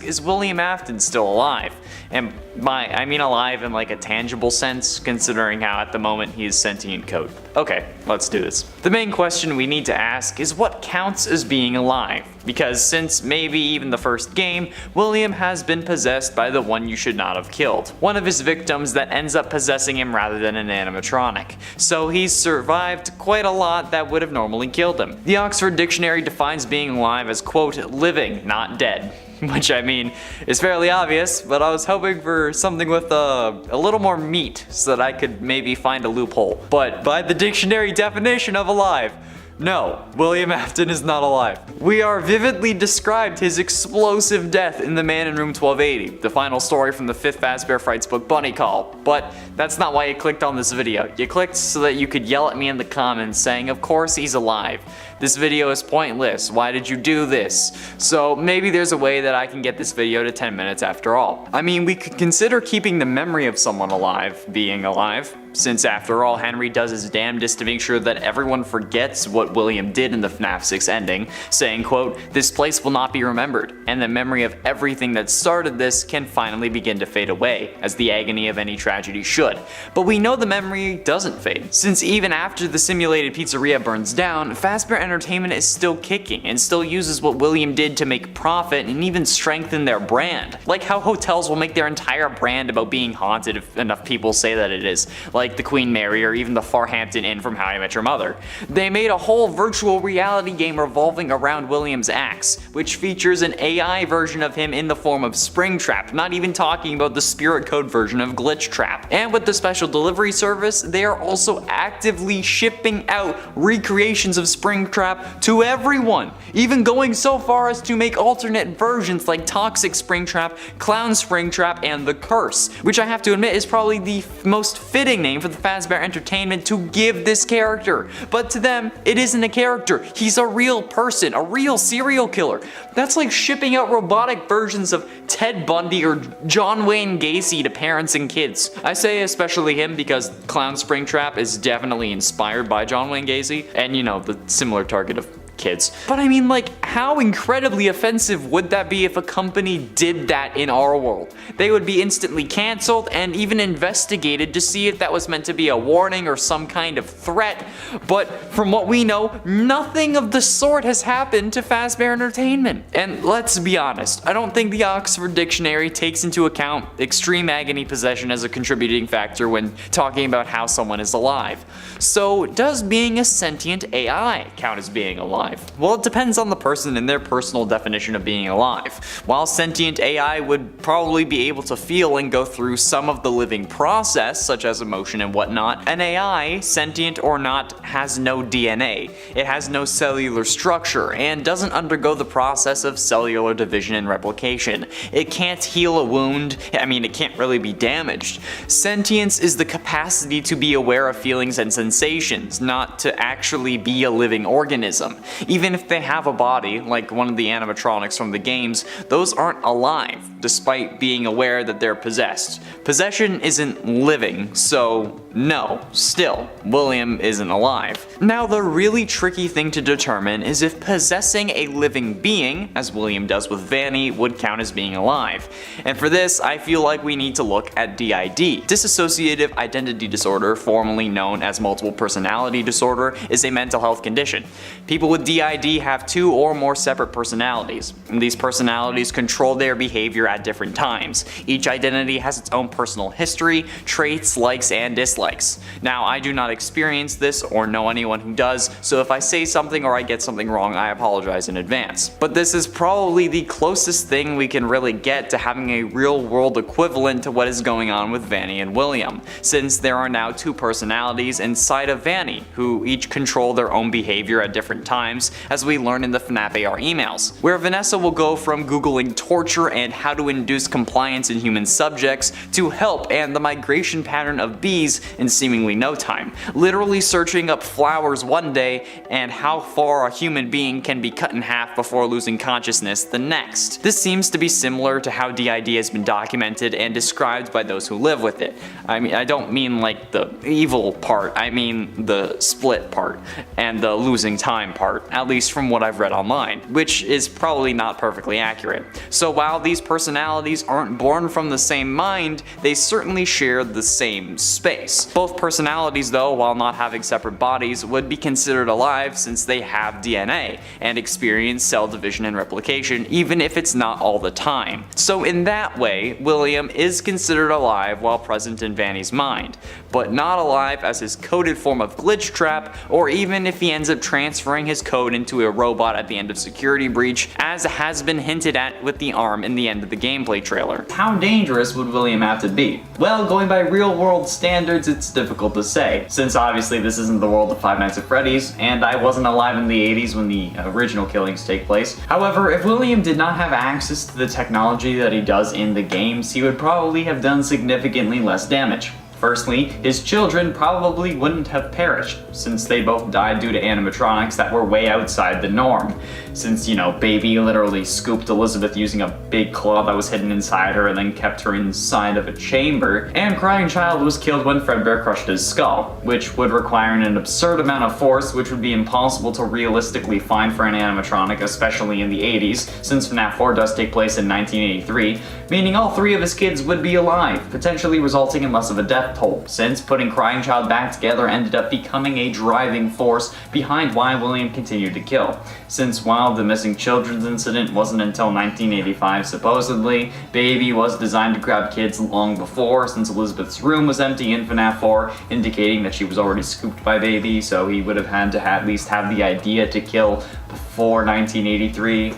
is William Afton still alive? And I mean alive in like a tangible sense, considering how at the moment he is sentient code. Okay, let's do this. The main question we need to ask is what counts as being alive? Because since maybe even the first game, William has been possessed by the one you should not have killed. One of his victims that ends up possessing him rather than an animatronic. So he's survived quite a lot that would have normally killed him. The Oxford Dictionary defines being alive as, quote, living, not dead. Which I mean is fairly obvious, but I was hoping for something with a little more meat so that I could maybe find a loophole. But by the dictionary definition of alive, no, William Afton is not alive. We are vividly described his explosive death in The Man in Room 1280, the final story from the 5th Fazbear Frights book Bunny Call. But that's not why you clicked on this video. You clicked so that you could yell at me in the comments saying, of course he's alive. This video is pointless. Why did you do this? So maybe there's a way that I can get this video to 10 minutes after all. I mean, we could consider keeping the memory of someone alive being alive, since after all, Henry does his damnedest to make sure that everyone forgets what William did in the FNAF 6 ending, saying, quote, this place will not be remembered, and the memory of everything that started this can finally begin to fade away, as the agony of any tragedy should. But we know the memory doesn't fade, since even after the simulated pizzeria burns down, Fazbear Entertainment is still kicking, and still uses what William did to make profit and even strengthen their brand. Like how hotels will make their entire brand about being haunted if enough people say that it is. Like the Queen Mary or even the Farhampton Inn from How I Met Your Mother. They made a whole virtual reality game revolving around William's axe, which features an AI version of him in the form of Springtrap, not even talking about the Spirit Code version of Glitchtrap. And with the special delivery service, they are also actively shipping out recreations of Springtrap to everyone, even going so far as to make alternate versions like Toxic Springtrap, Clown Springtrap, and The Curse, which I have to admit is probably the most fitting name for the Fazbear Entertainment to give this character. But to them, it isn't a character. He's a real person, a real serial killer. That's like shipping out robotic versions of Ted Bundy or John Wayne Gacy to parents and kids. I say especially him because Clown Springtrap is definitely inspired by John Wayne Gacy, and you know, the similar target of kids. But I mean, like, how incredibly offensive would that be if a company did that in our world? They would be instantly canceled and even investigated to see if that was meant to be a warning or some kind of threat. But from what we know, nothing of the sort has happened to Fazbear Entertainment. And let's be honest, I don't think the Oxford Dictionary takes into account extreme agony possession as a contributing factor when talking about how someone is alive. So does being a sentient AI count as being alive? Well, it depends on the person and their personal definition of being alive. While sentient AI would probably be able to feel and go through some of the living process, such as emotion and whatnot, an AI, sentient or not, has no DNA. It has no cellular structure and doesn't undergo the process of cellular division and replication. It can't heal a wound. I mean, it can't really be damaged. Sentience is the capacity to be aware of feelings and sensations, not to actually be a living organism. Even if they have a body, like one of the animatronics from the games, those aren't alive, despite being aware that they're possessed. Possession isn't living, so no, still, William isn't alive. Now, the really tricky thing to determine is if possessing a living being, as William does with Vanny, would count as being alive. And for this, I feel like we need to look at DID. Dissociative Identity Disorder, formerly known as Multiple Personality Disorder, is a mental health condition. People with DID have 2 or more separate personalities, and these personalities control their behavior at different times. Each identity has its own personal history, traits, likes, and dislikes. Now, I do not experience this or know anyone who does, so if I say something or I get something wrong, I apologize in advance. But this is probably the closest thing we can really get to having a real-world equivalent to what is going on with Vanny and William, since there are now 2 personalities inside of Vanny, who each control their own behavior at different times, as we learn in the FNAF AR emails, where Vanessa will go from googling torture and how to to induce compliance in human subjects to help and the migration pattern of bees in seemingly no time, literally searching up flowers one day and how far a human being can be cut in half before losing consciousness the next. This seems to be similar to how DID has been documented and described by those who live with it. I mean, I don't mean like the evil part, I mean the split part and the losing time part, at least from what I've read online, which is probably not perfectly accurate. So while these personalities aren't born from the same mind, they certainly share the same space. Both personalities though, while not having separate bodies, would be considered alive since they have DNA and experience cell division and replication, even if it's not all the time. So in that way, William is considered alive while present in Vanny's mind, but not alive as his coded form of glitch trap, or even if he ends up transferring his code into a robot at the end of Security Breach, as has been hinted at with the arm in the end of the gameplay trailer. How dangerous would William Afton be? Well, going by real world standards, it's difficult to say, since obviously this isn't the world of Five Nights at Freddy's, and I wasn't alive in the 80s when the original killings take place. However, if William did not have access to the technology that he does in the games, he would probably have done significantly less damage. Firstly, his children probably wouldn't have perished, since they both died due to animatronics that were way outside the norm. Since, you know, Baby literally scooped Elizabeth using a big claw that was hidden inside her and then kept her inside of a chamber, and Crying Child was killed when Fredbear crushed his skull, which would require an absurd amount of force which would be impossible to realistically find for an animatronic, especially in the 80s, since FNAF 4 does take place in 1983, meaning all three of his kids would be alive, potentially resulting in less of a death toll, since putting Crying Child back together ended up becoming a driving force behind why William continued to kill. Since while the missing children's incident wasn't until 1985 supposedly, Baby was designed to grab kids long before, since Elizabeth's room was empty in FNAF 4, indicating that she was already scooped by Baby, so he would have had to at least have the idea to kill before 1983.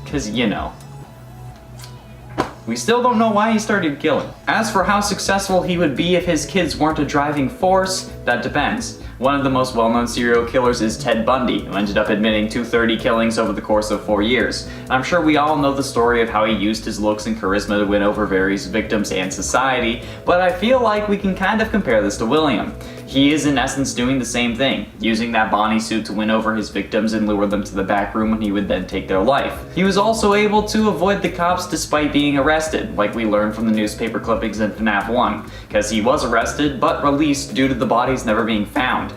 Cause you know. We still don't know why he started killing. As for how successful he would be if his kids weren't a driving force, that depends. One of the most well-known serial killers is Ted Bundy, who ended up admitting to 30 killings over the course of 4 years. I'm sure we all know the story of how he used his looks and charisma to win over various victims and society, but I feel like we can kind of compare this to William. He is in essence doing the same thing, using that Bonnie suit to win over his victims and lure them to the back room when he would then take their life. He was also able to avoid the cops despite being arrested, like we learned from the newspaper clippings in FNAF 1, because he was arrested but released due to the bodies never being found,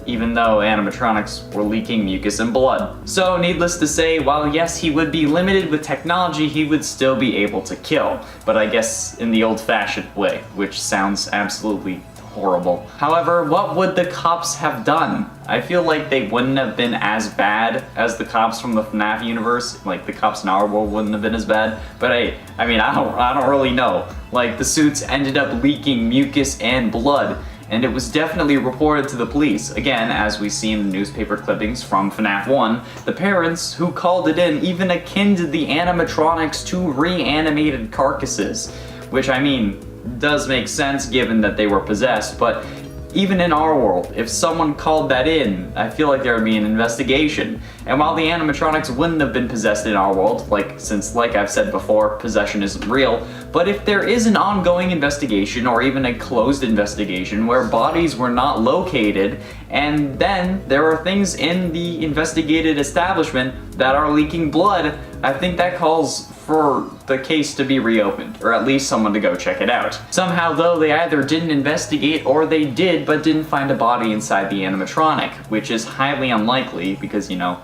even though animatronics were leaking mucus and blood. So needless to say, while yes he would be limited with technology, he would still be able to kill, but I guess in the old-fashioned way, which sounds absolutely horrible. However, what would the cops have done? I feel like they wouldn't have been as bad as the cops from the FNAF universe. Like, the cops in our world wouldn't have been as bad. But I mean, I don't really know. Like, the suits ended up leaking mucus and blood, and it was definitely reported to the police. Again, as we see in the newspaper clippings from FNAF 1, the parents who called it in even akin to the animatronics to reanimated carcasses. Which, I mean, does make sense given that they were possessed, but even in our world, if someone called that in, I feel like there would be an investigation. And while the animatronics wouldn't have been possessed in our world, since like I've said before, possession isn't real, but if there is an ongoing investigation or even a closed investigation where bodies were not located, and then there are things in the investigated establishment that are leaking blood, I think that calls for the case to be reopened, or at least someone to go check it out. Somehow though, they either didn't investigate or they did but didn't find a body inside the animatronic, which is highly unlikely because, you know,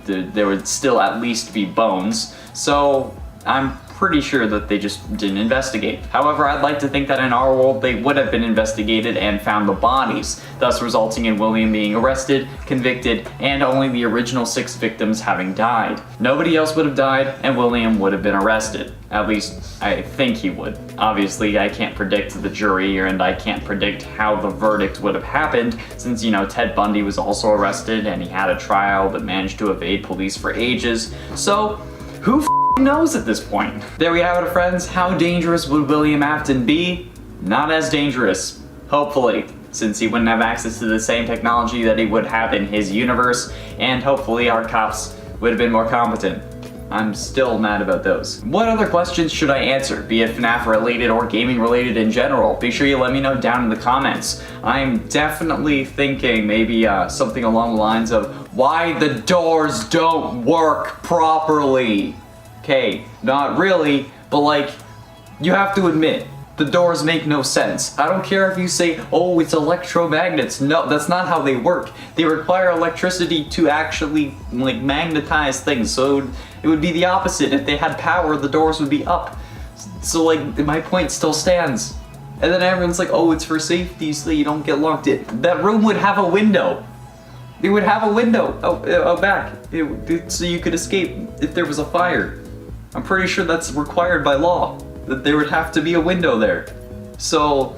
there would still at least be bones, so I'm pretty sure that they just didn't investigate. However, I'd like to think that in our world they would have been investigated and found the bodies, thus resulting in William being arrested, convicted, and only the original 6 victims having died. Nobody else would have died, and William would have been arrested. At least, I think he would. Obviously, I can't predict the jury, and I can't predict how the verdict would have happened, since, you know, Ted Bundy was also arrested, and he had a trial but managed to evade police for ages, so who knows at this point? There we have it, friends. How dangerous would William Afton be? Not as dangerous, hopefully, since he wouldn't have access to the same technology that he would have in his universe, and hopefully our cops would have been more competent. I'm still mad about those. What other questions should I answer, be it FNAF related or gaming related in general? Be sure you let me know down in the comments. I'm definitely thinking maybe something along the lines of why the doors don't work properly. Okay, not really, but like, you have to admit, the doors make no sense. I don't care if you say, oh, it's electromagnets. No, that's not how they work. They require electricity to actually, like, magnetize things. So it would be the opposite. If they had power, the doors would be up. So, like, my point still stands. And then everyone's like, oh, it's for safety so you don't get locked in. That room would have a window. It would have a window out back. So you could escape if there was a fire. I'm pretty sure that's required by law. That there would have to be a window there. So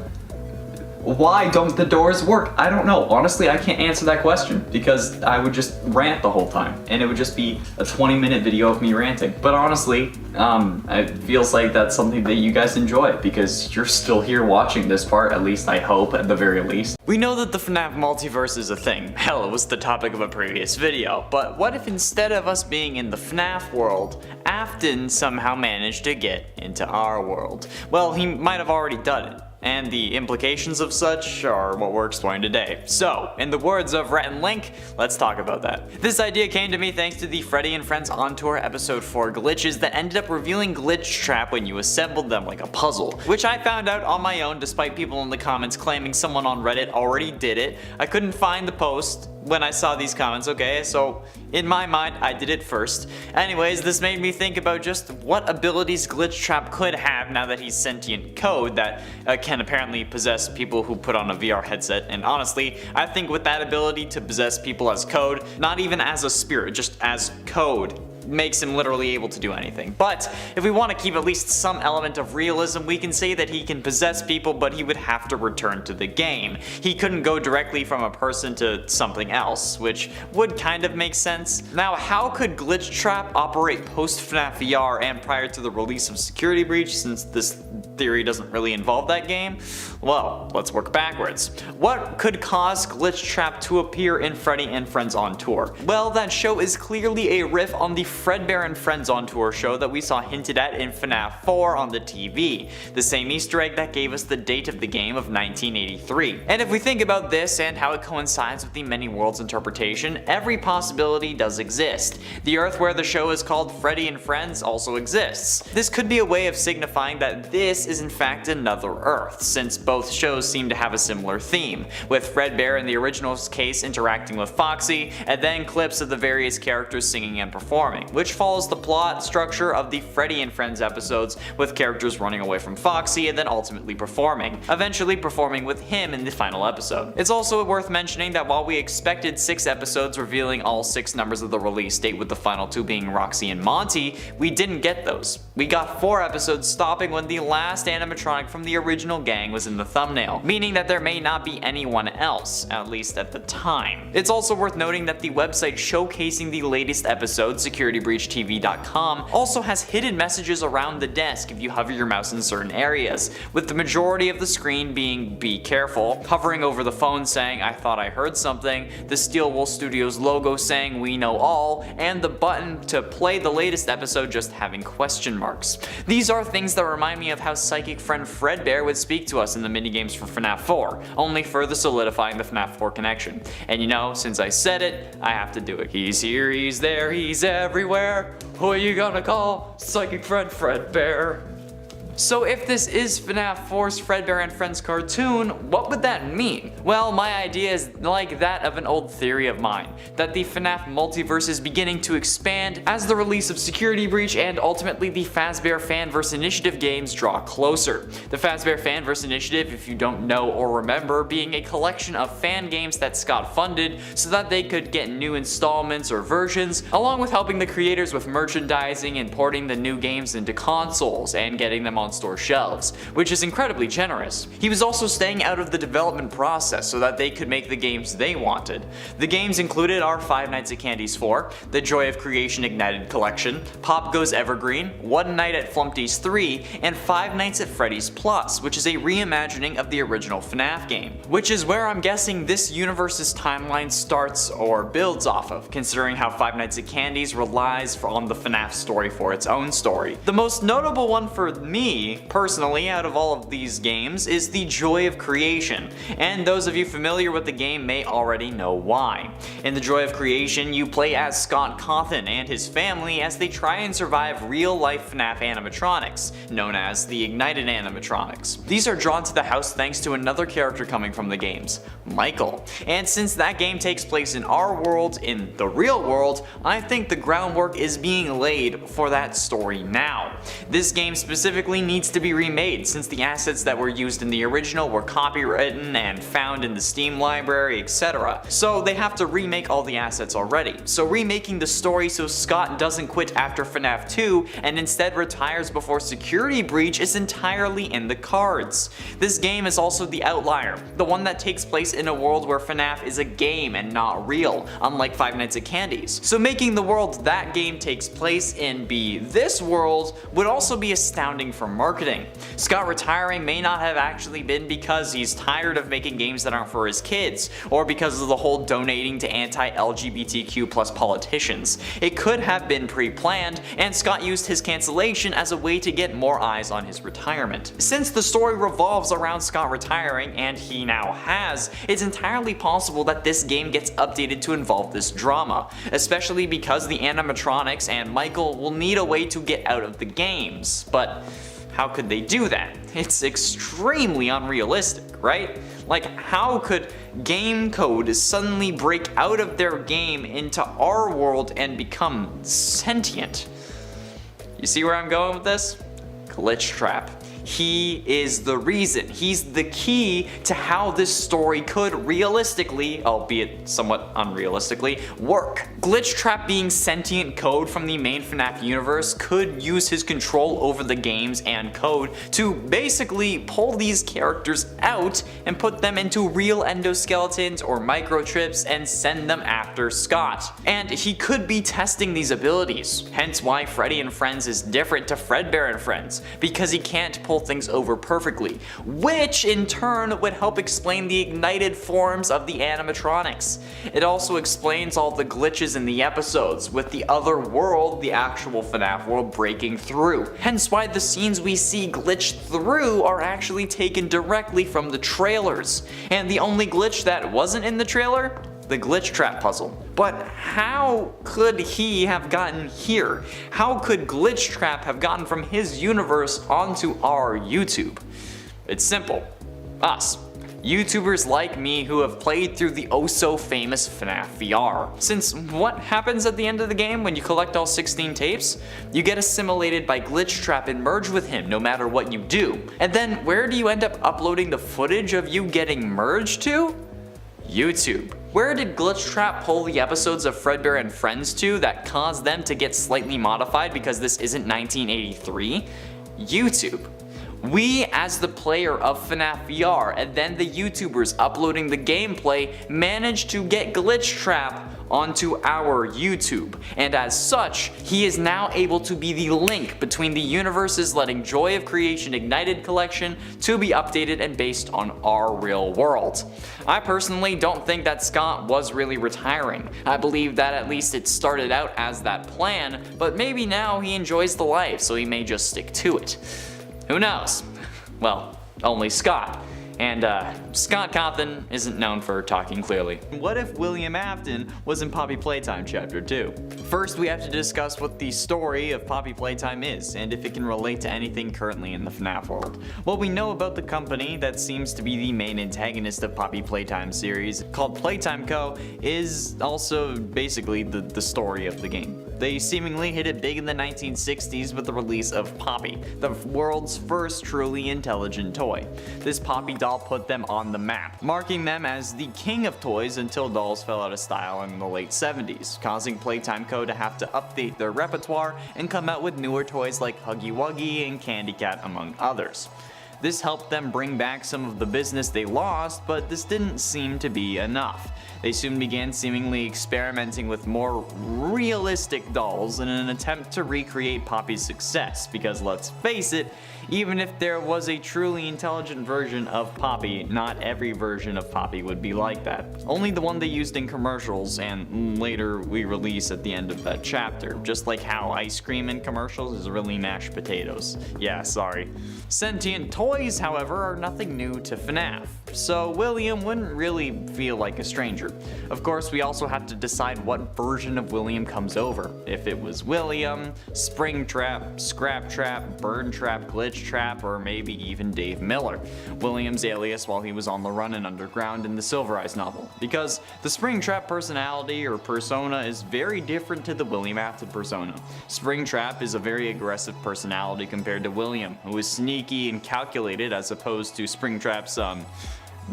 why don't the doors work? I don't know. Honestly, I can't answer that question because I would just rant the whole time and it would just be a 20-minute video of me ranting. But honestly, it feels like that's something that you guys enjoy because you're still here watching this part, at least I hope, at the very least. We know that the FNAF multiverse is a thing. Hell, it was the topic of a previous video. But what if instead of us being in the FNAF world, Afton somehow managed to get into our world? Well, he might have already done it. And the implications of such are what we're exploring today. So, in the words of Rhett and Link, let's talk about that. This idea came to me thanks to the Freddy and Friends On Tour episode 4 glitches that ended up revealing glitch trap when you assembled them like a puzzle, which I found out on my own despite people in the comments claiming someone on Reddit already did it. I couldn't find the post when I saw these comments, okay, so in my mind, I did it first. Anyways, this made me think about just what abilities Glitchtrap could have now that he's sentient code that can apparently possess people who put on a VR headset, and honestly, I think with that ability to possess people as code, not even as a spirit, just as code, makes him literally able to do anything. But if we want to keep at least some element of realism, we can say that he can possess people, but he would have to return to the game. He couldn't go directly from a person to something else, which would kind of make sense. Now, how could Glitchtrap operate post FNAF VR and prior to the release of Security Breach, since this theory doesn't really involve that game? Well, let's work backwards. What could cause Glitchtrap to appear in Freddy and Friends On Tour? Well, that show is clearly a riff on the Fredbear and Friends On Tour show that we saw hinted at in FNAF 4 on the TV, the same Easter egg that gave us the date of the game of 1983. And if we think about this and how it coincides with the Many Worlds interpretation, every possibility does exist. The Earth where the show is called Freddy and Friends also exists. This could be a way of signifying that this is in fact another Earth, since both shows seem to have a similar theme, with Fredbear in the original case interacting with Foxy, and then clips of the various characters singing and performing, which follows the plot structure of the Freddy and Friends episodes, with characters running away from Foxy and then ultimately performing, eventually performing with him in the final episode. It's also worth mentioning that while we expected 6 episodes revealing all 6 numbers of the release date, with the final 2 being Roxy and Monty, we didn't get those. We got 4 episodes, stopping when the last animatronic from the original gang was in the thumbnail, meaning that there may not be anyone else, at least at the time. It's also worth noting that the website showcasing the latest episode, securitybreachtv.com, also has hidden messages around the desk if you hover your mouse in certain areas, with the majority of the screen being "be careful," hovering over the phone saying "I thought I heard something," the Steel Wool Studios logo saying "we know all," and the button to play the latest episode just having question marks. These are things that remind me of how psychic friend Fredbear would speak to us in the minigames for FNAF 4, only further solidifying the FNAF 4 connection. And you know, since I said it, I have to do it. He's here, he's there, he's everywhere. Who are you gonna call? Psychic friend Fredbear. So if this is FNAF 4's Fredbear and Friends cartoon, what would that mean? Well, my idea is like that of an old theory of mine, that the FNAF multiverse is beginning to expand as the release of Security Breach and ultimately the Fazbear Fanverse Initiative games draw closer. The Fazbear Fanverse Initiative, if you don't know or remember, being a collection of fan games that Scott funded so that they could get new installments or versions, along with helping the creators with merchandising and porting the new games into consoles and getting them on-store shelves, which is incredibly generous. He was also staying out of the development process so that they could make the games they wanted. The games included our Five Nights at Candy's 4, the Joy of Creation Ignited Collection, Pop Goes Evergreen, One Night at Flumpty's 3, and Five Nights at Freddy's Plus, which is a reimagining of the original FNAF game. Which is where I'm guessing this universe's timeline starts or builds off of, considering how Five Nights at Candy's relies on the FNAF story for its own story. The most notable one for me, personally, out of all of these games is the Joy of Creation, and those of you familiar with the game may already know why. In the Joy of Creation, you play as Scott Cawthon and his family as they try and survive real-life FNAF animatronics, known as the Ignited animatronics. These are drawn to the house thanks to another character coming from the games, Michael. And since that game takes place in our world, in the real world, I think the groundwork is being laid for that story now. This game specifically needs to be remade since the assets that were used in the original were copywritten and found in the Steam library, etc. So they have to remake all the assets already. So remaking the story so Scott doesn't quit after FNAF 2 and instead retires before security breach is entirely in the cards. This game is also the outlier, the one that takes place in a world where FNAF is a game and not real, unlike Five Nights at Candy's. So making the world that game takes place in be this world would also be astounding for marketing. Scott retiring may not have actually been because he's tired of making games that aren't for his kids, or because of the whole donating to anti-LGBTQ+ politicians. It could have been pre-planned, and Scott used his cancellation as a way to get more eyes on his retirement. Since the story revolves around Scott retiring, and he now has, it's entirely possible that this game gets updated to involve this drama, especially because the animatronics and Michael will need a way to get out of the games. But how could they do that? It's extremely unrealistic, right? Like, how could game code suddenly break out of their game into our world and become sentient? You see where I'm going with this? Glitchtrap. He is the reason. He's the key to how this story could realistically, albeit somewhat unrealistically, work. Glitchtrap being sentient code from the main FNAF universe could use his control over the games and code to basically pull these characters out and put them into real endoskeletons or microchips and send them after Scott. And he could be testing these abilities, hence why Freddy and Friends is different to Fredbear and Friends, because he can't pull things over perfectly, which in turn would help explain the ignited forms of the animatronics. It also explains all the glitches in the episodes, with the other world, the actual FNAF world, breaking through. Hence why the scenes we see glitch through are actually taken directly from the trailers. And the only glitch that wasn't in the trailer? The Glitchtrap puzzle. But how could he have gotten here? How could Glitchtrap have gotten from his universe onto our YouTube? It's simple. Us. YouTubers like me who have played through the oh-so-famous FNAF VR. Since what happens at the end of the game when you collect all 16 tapes? You get assimilated by Glitchtrap and merge with him no matter what you do. And then where do you end up uploading the footage of you getting merged to? YouTube. Where did Glitchtrap pull the episodes of Fredbear and Friends to that caused them to get slightly modified because this isn't 1983? YouTube. We, as the player of FNAF VR, and then the YouTubers uploading the gameplay, managed to get Glitchtrap onto our YouTube, and as such, he is now able to be the link between the universes, letting Joy of Creation Ignited Collection to be updated and based on our real world. I personally don't think that Scott was really retiring. I believe that at least it started out as that plan, but maybe now he enjoys the life, so he may just stick to it. Who knows? Well, only Scott. And Scott Cawthon isn't known for talking clearly. What if William Afton was in Poppy Playtime Chapter 2? First, we have to discuss what the story of Poppy Playtime is, and if it can relate to anything currently in the FNAF world. What we know about the company that seems to be the main antagonist of Poppy Playtime series, called Playtime Co., is also basically the story of the game. They seemingly hit it big in the 1960s with the release of Poppy, the world's first truly intelligent toy. This Poppy doll put them on the map, marking them as the king of toys until dolls fell out of style in the late 70s, causing Playtime Co. to have to update their repertoire and come out with newer toys like Huggy Wuggy and Candy Cat, among others. This helped them bring back some of the business they lost, but this didn't seem to be enough. They soon began seemingly experimenting with more realistic dolls in an attempt to recreate Poppy's success, because let's face it, even if there was a truly intelligent version of Poppy, not every version of Poppy would be like that. Only the one they used in commercials and later re-release at the end of that chapter, just like how ice cream in commercials is really mashed potatoes. Yeah, sorry. Sentient toys, however, are nothing new to FNAF, so William wouldn't really feel like a stranger. Of course, we also have to decide what version of William comes over. If it was William, Springtrap, Scrap Trap, Burn Trap, Glitch Trap, or maybe even Dave Miller, William's alias while he was on the run and underground in the Silver Eyes novel. Because the Springtrap personality or persona is very different to the William Afton persona. Springtrap is a very aggressive personality compared to William, who is sneaky and calculated as opposed to Springtrap's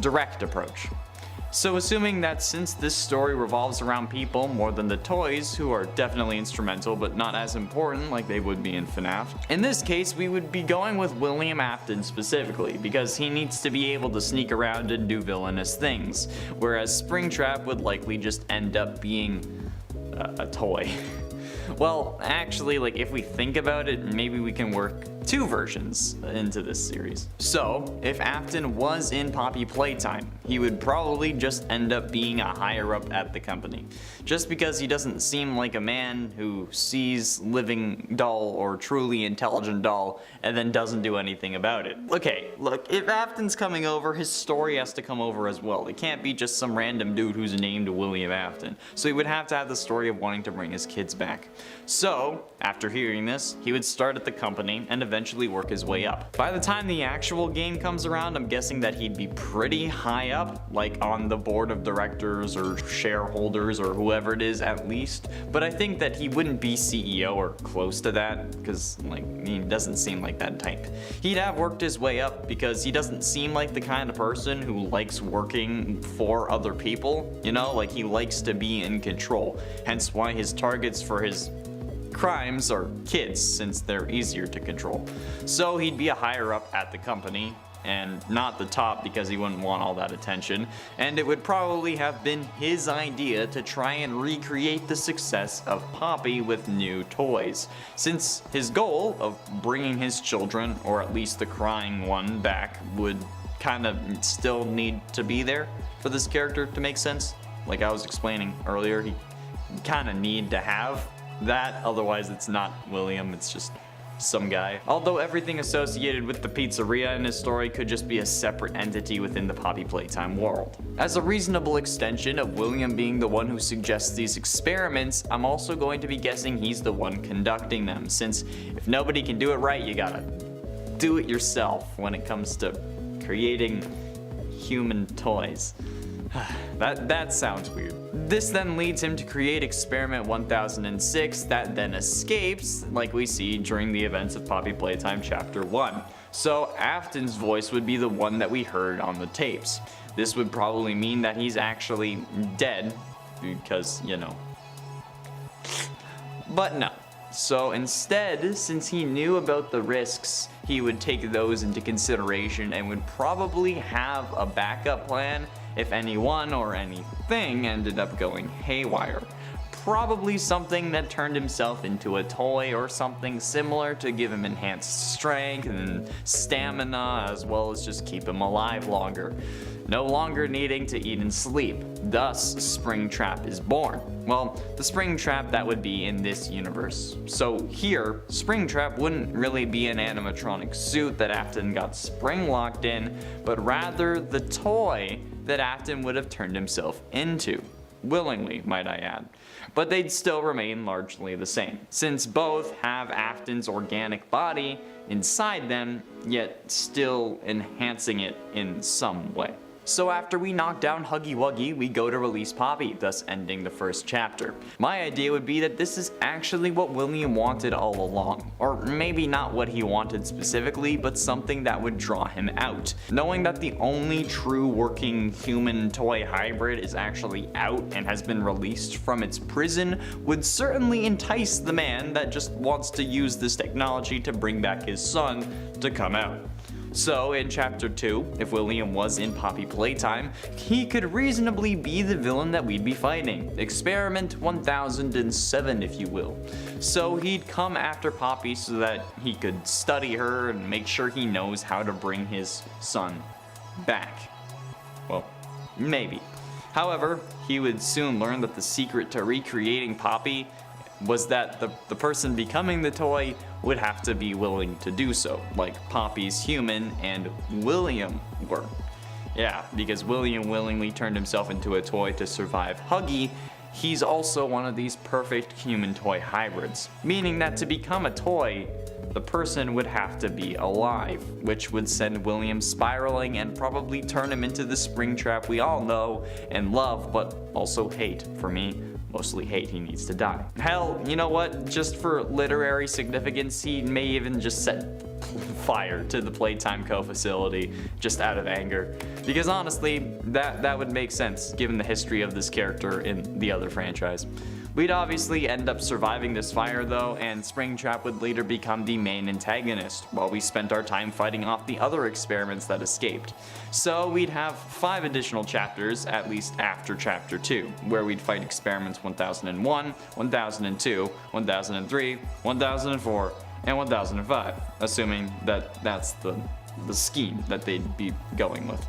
direct approach. So assuming that since this story revolves around people more than the toys, who are definitely instrumental but not as important like they would be in FNAF, in this case we would be going with William Afton specifically, because he needs to be able to sneak around and do villainous things, whereas Springtrap would likely just end up being a toy. Well, actually, like if we think about it, maybe we can work two versions into this series. So, if Afton was in Poppy Playtime, he would probably just end up being a higher up at the company. Just because he doesn't seem like a man who sees living doll or truly intelligent doll and then doesn't do anything about it. Okay, look, if Afton's coming over, his story has to come over as well. It can't be just some random dude who's named William Afton. So he would have to have the story of wanting to bring his kids back. So, after hearing this, he would start at the company and eventually work his way up. By the time the actual game comes around, I'm guessing that he'd be pretty high up, like on the board of directors or shareholders or whoever it is at least. But I think that he wouldn't be CEO or close to that, because like he doesn't seem like that type. He'd have worked his way up because he doesn't seem like the kind of person who likes working for other people, you know, like he likes to be in control. Hence why his targets for his crimes are kids, since they're easier to control. So he'd be a higher up at the company, and not the top because he wouldn't want all that attention, and it would probably have been his idea to try and recreate the success of Poppy with new toys, since his goal of bringing his children, or at least the crying one, back would kind of still need to be there for this character to make sense. Like I was explaining earlier, he kind of need to have that, otherwise it's not William, it's just some guy. Although everything associated with the pizzeria in his story could just be a separate entity within the Poppy Playtime world. As a reasonable extension of William being the one who suggests these experiments, I'm also going to be guessing he's the one conducting them, since if nobody can do it right, you gotta do it yourself when it comes to creating human toys. That sounds weird. This then leads him to create Experiment 1006 that then escapes, like we see during the events of Poppy Playtime Chapter 1. So Afton's voice would be the one that we heard on the tapes. This would probably mean that he's actually dead, because, you know. But no. So instead, since he knew about the risks, he would take those into consideration and would probably have a backup plan if anyone or anything ended up going haywire. Probably something that turned himself into a toy or something similar to give him enhanced strength and stamina, as well as just keep him alive longer. No longer needing to eat and sleep. Thus, Springtrap is born. Well, the Springtrap that would be in this universe. So here, Springtrap wouldn't really be an animatronic suit that Afton got spring locked in, but rather the toy that Afton would have turned himself into. Willingly, might I add. But they'd still remain largely the same, since both have Afton's organic body inside them, yet still enhancing it in some way. So after we knock down Huggy Wuggy, we go to release Poppy, thus ending the first chapter. My idea would be that this is actually what William wanted all along. Or maybe not what he wanted specifically, but something that would draw him out. Knowing that the only true working human toy hybrid is actually out and has been released from its prison would certainly entice the man that just wants to use this technology to bring back his son to come out. So in chapter 2, if William was in Poppy Playtime, he could reasonably be the villain that we'd be fighting. Experiment 1007, if you will. So he'd come after Poppy so that he could study her and make sure he knows how to bring his son back. Well, maybe. However, he would soon learn that the secret to recreating Poppy was that the person becoming the toy would have to be willing to do so, like Poppy's human and William were. Yeah, because William willingly turned himself into a toy to survive Huggy, he's also one of these perfect human toy hybrids, meaning that to become a toy, the person would have to be alive, which would send William spiraling and probably turn him into the springtrap we all know and love, but also hate. For me, mostly hate. He needs to die. Hell, you know what? Just for literary significance, he may even just set fire to the Playtime Co. facility just out of anger. Because honestly, that would make sense given the history of this character in the other franchise. We'd obviously end up surviving this fire though, and Springtrap would later become the main antagonist, while we spent our time fighting off the other experiments that escaped. So we'd have 5 additional chapters, at least after chapter 2, where we'd fight experiments 1001, 1002, 1003, 1004, and 1005, assuming that that's the scheme that they'd be going with.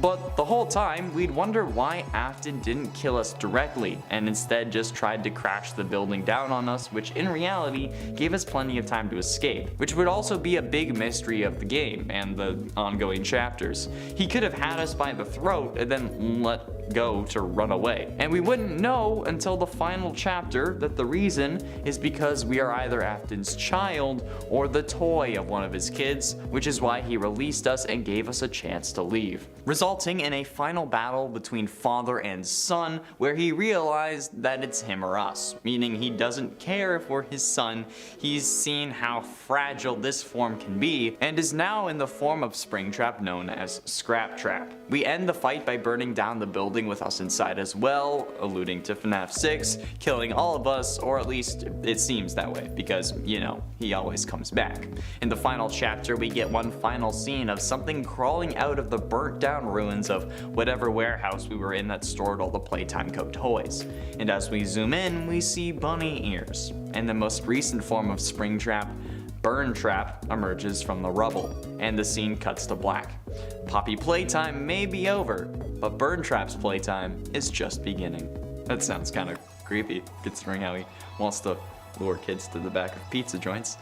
But the whole time, we'd wonder why Afton didn't kill us directly, and instead just tried to crash the building down on us, which in reality gave us plenty of time to escape, which would also be a big mystery of the game and the ongoing chapters. He could have had us by the throat and then let go to run away. And we wouldn't know until the final chapter that the reason is because we are either Afton's child or the toy of one of his kids, which is why he released us and gave us a chance to leave, resulting in a final battle between father and son where he realized that it's him or us, meaning he doesn't care if we're his son. He's seen how fragile this form can be and is now in the form of Springtrap known as Scrap Trap. We end the fight by burning down the building with us inside as well, alluding to FNAF 6, killing all of us, or at least it seems that way, because, you know, he always comes back. In the final chapter, we get one final scene of something crawling out of the burnt down ruins of whatever warehouse we were in that stored all the Playtime Co. toys. And as we zoom in, we see bunny ears. And the most recent form of Springtrap, Burn Trap, emerges from the rubble, and the scene cuts to black. Poppy Playtime may be over, but Burn Trap's playtime is just beginning. That sounds kind of creepy, considering how he wants to lure kids to the back of pizza joints.